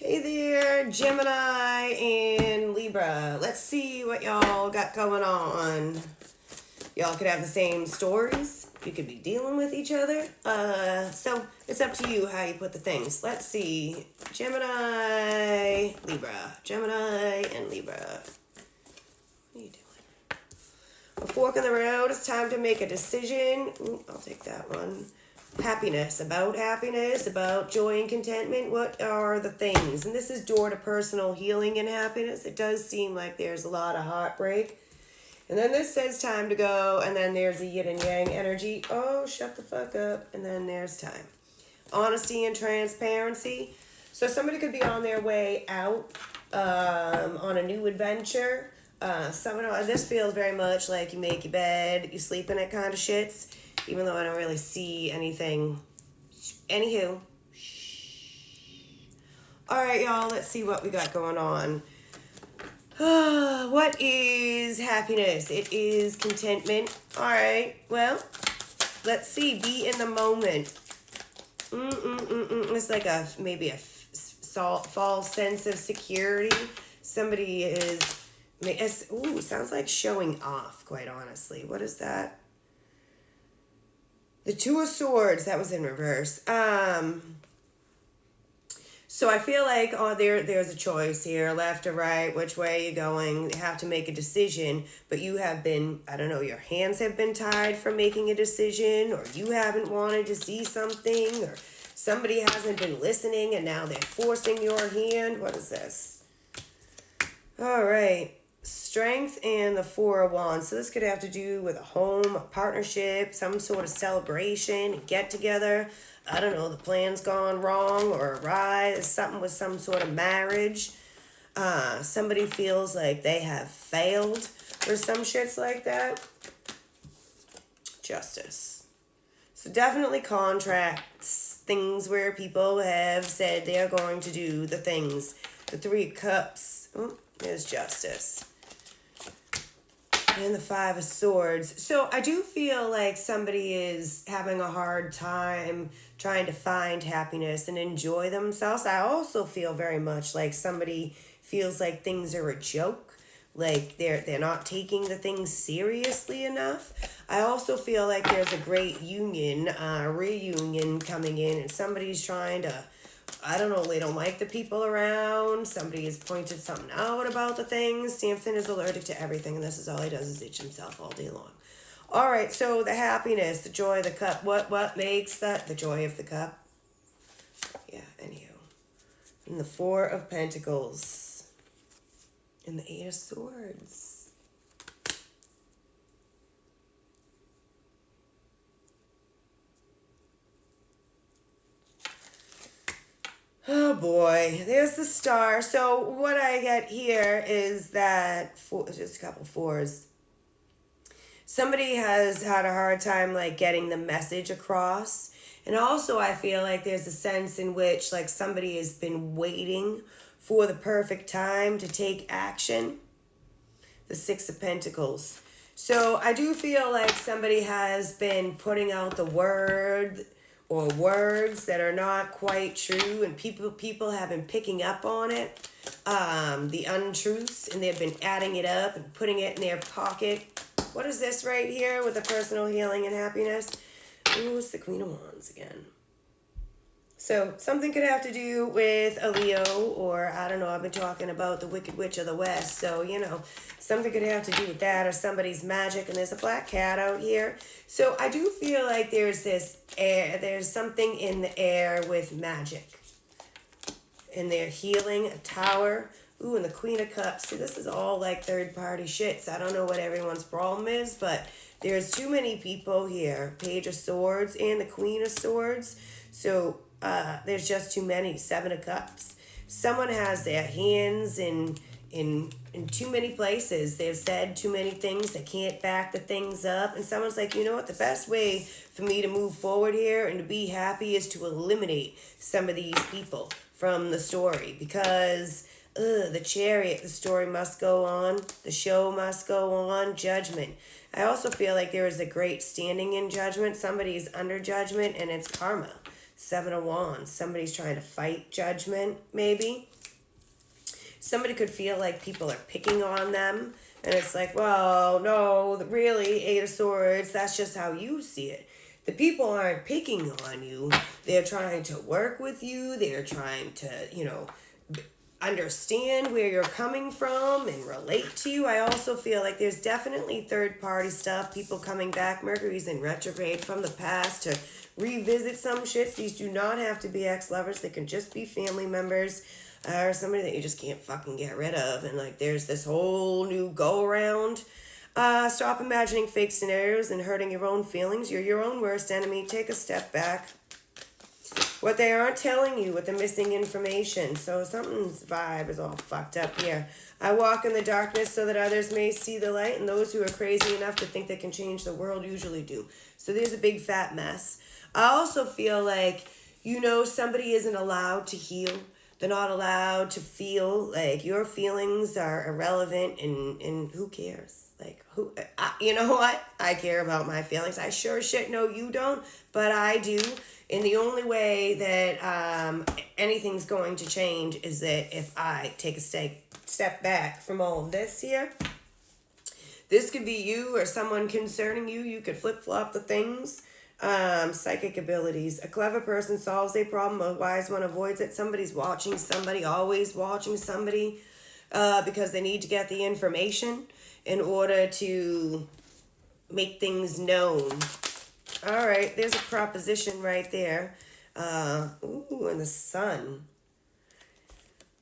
Hey there, Gemini and Libra. Let's see what y'all got going on. Y'all could have the same stories. You could be dealing with each other. So it's up to you how you put the things. Let's see. Gemini, Libra. Gemini and Libra. What are you doing? A fork in the road. It's time to make a decision. Ooh, I'll take that one. Happiness, about joy and contentment. What are the things? And this is door to personal healing and happiness. It does seem like there's a lot of heartbreak. And then this says time to go, and then there's a yin and yang energy. Oh, shut the fuck up. And then there's time. Honesty and transparency. So somebody could be on their way out on a new adventure. This feels very much like you make your bed, you sleep in it kind of shits. Even though I don't really see anything. Anywho. Alright, y'all. Let's see what we got going on. What is happiness? It is contentment. Alright. Well, let's see. Be in the moment. It's like maybe a false sense of security. Somebody is... Ooh, sounds like showing off, quite honestly. What is that? The Two of Swords, that was in reverse. So I feel like there's a choice here, left or right, which way you're going. You have to make a decision, but you have been, I don't know, your hands have been tied from making a decision, or you haven't wanted to see something, or somebody hasn't been listening and now they're forcing your hand. What is this? All right. Strength and the Four of Wands. So this could have to do with a home, a partnership, some sort of celebration, a get together. I don't know, the plan's gone wrong or awry. Something with some sort of marriage. Somebody feels like they have failed or some shits like that. Justice. So definitely contracts, things where people have said they are going to do the things. The Three of Cups. Oh, there's Justice. And the Five of Swords. So I do feel like somebody is having a hard time trying to find happiness and enjoy themselves. I also feel very much like somebody feels like things are a joke. Like they're not taking the things seriously enough. I also feel like there's a great reunion coming in, and somebody's trying to, I don't know, they don't like the people around. Somebody has pointed something out about the things. Samson is allergic to everything, and this is all he does is itch himself all day long. All right, so the happiness, the joy of the cup. What makes that the joy of the cup? Yeah, anywho. And the Four of Pentacles. And the Eight of Swords. Oh boy, there's the Star. So what I get here is that, just a couple fours. Somebody has had a hard time like getting the message across. And also I feel like there's a sense in which like somebody has been waiting for the perfect time to take action. The Six of Pentacles. So I do feel like somebody has been putting out the word or words that are not quite true, and people have been picking up on it, the untruths, and they've been adding it up and putting it in their pocket. What is this right here with the personal healing and happiness? Ooh, it's the Queen of Wands again. So something could have to do with a Leo, or I don't know, I've been talking about the Wicked Witch of the West, so you know, something could have to do with that, or somebody's magic. And there's a black cat out here. So I do feel like there's this air, there's something in the air with magic. And they're healing a tower. Ooh, and the Queen of Cups. See, this is all like third party shits. I don't know what everyone's problem is, but there's too many people here. Page of Swords and the Queen of Swords. So there's just too many. Seven of Cups. Someone has their hands in too many places. They've said too many things. They can't back the things up. And someone's like, you know what? The best way for me to move forward here and to be happy is to eliminate some of these people from the story. Because the Chariot, the story must go on. The show must go on. Judgment. I also feel like there is a great standing in judgment. Somebody is under judgment, and it's karma. Seven of Wands. Somebody's trying to fight judgment, maybe. Somebody could feel like people are picking on them. And it's like, well, no, really, Eight of Swords, that's just how you see it. The people aren't picking on you. They're trying to work with you. They're trying to, understand where you're coming from and relate to you. I also feel like there's definitely third-party stuff. People coming back. Mercury's in retrograde from the past to revisit some shits. These do not have to be ex-lovers. They can just be family members. Or somebody that you just can't fucking get rid of. And like there's this whole new go around. Stop imagining fake scenarios and hurting your own feelings. You're your own worst enemy. Take a step back. What they aren't telling you with the missing information. So something's vibe is all fucked up here. I walk in the darkness so that others may see the light, and those who are crazy enough to think they can change the world usually do. So there's a big fat mess. I also feel like, somebody isn't allowed to heal. They're not allowed to feel. Like, your feelings are irrelevant, and who cares? Like, you know what? I care about my feelings. I sure shit know you don't, but I do. And the only way that anything's going to change is that if I take a step back from all of this here. This could be you or someone concerning you. You could flip-flop the things. Psychic abilities. A clever person solves a problem. A wise one avoids it. Somebody's watching somebody, always watching somebody, because they need to get the information in order to make things known. All right, there's a proposition right there. And the sun.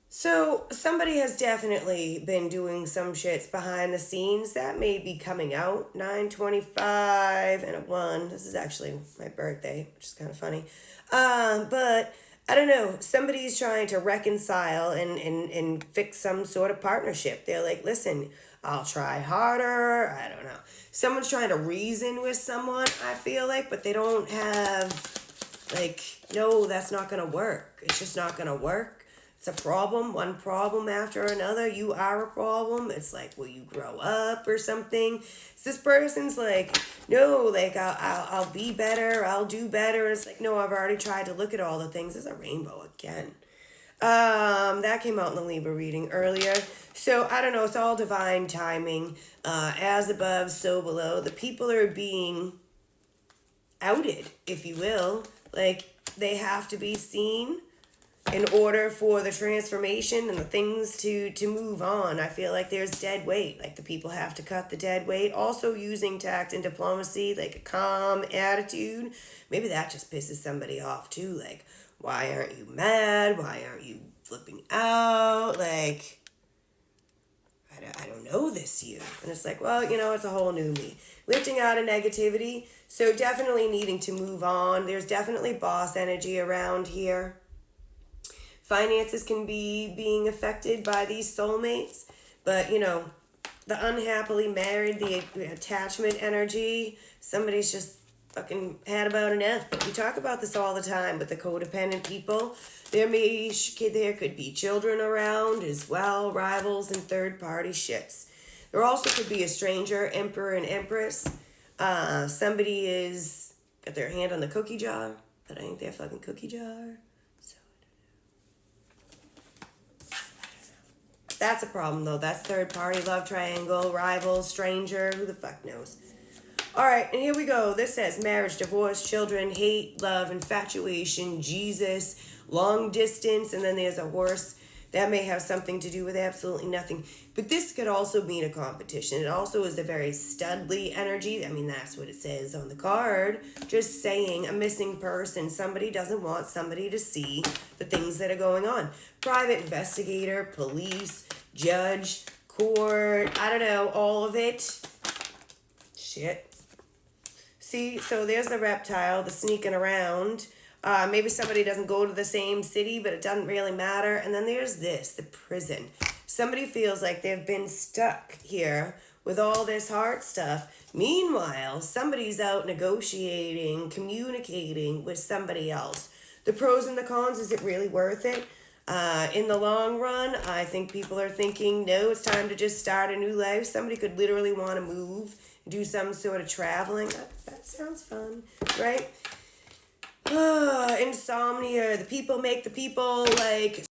So somebody has definitely been doing some shits behind the scenes that may be coming out. 9/25 and a 1. This is actually my birthday, which is kind of funny. But I don't know. Somebody's trying to reconcile and fix some sort of partnership. They're like, listen, I'll try harder. I don't know. Someone's trying to reason with someone, I feel like, but they don't have, no, that's not going to work. It's just not going to work. It's a problem, one problem after another. You are a problem. It's like, will you grow up or something? So this person's like, no, I'll be better. I'll do better. It's like, no, I've already tried to look at all the things. There's a rainbow again. That came out in the Libra reading earlier. So I don't know. It's all divine timing. As above, so below. The people are being outed, if you will. Like, they have to be seen in order for the transformation and the things to move on. I feel like there's dead weight. Like, the people have to cut the dead weight. Also using tact and diplomacy, like a calm attitude. Maybe that just pisses somebody off too. Like, why aren't you mad? Why aren't you flipping out? Like, I don't know this year. And it's like, well, it's a whole new me. Lifting out of negativity. So definitely needing to move on. There's definitely boss energy around here. Finances can be being affected by these soulmates. But, the unhappily married, the attachment energy, somebody's just fucking had about enough. But we talk about this all the time with the codependent people. There could be children around as well, rivals and third-party shits. There also could be a stranger, emperor and empress. Somebody is got their hand on the cookie jar, but ain't their fucking cookie jar. That's a problem, though. That's third party, love triangle, rival, stranger. Who the fuck knows? All right, and here we go. This says marriage, divorce, children, hate, love, infatuation, Jesus, long distance, and then there's a horse. That may have something to do with absolutely nothing. But this could also mean a competition. It also is a very studly energy. I mean, that's what it says on the card. Just saying, a missing person. Somebody doesn't want somebody to see the things that are going on. Private investigator, police, judge, court, I don't know, all of it. Shit. See, so there's the reptile, the sneaking around. Maybe somebody doesn't go to the same city, but it doesn't really matter. And then there's this, the prison. Somebody feels like they've been stuck here with all this heart stuff. Meanwhile, somebody's out negotiating, communicating with somebody else. The pros and the cons, is it really worth it? In the long run, I think people are thinking, no, it's time to just start a new life. Somebody could literally want to move, do some sort of traveling. That sounds fun, right? Insomnia. The people make the people like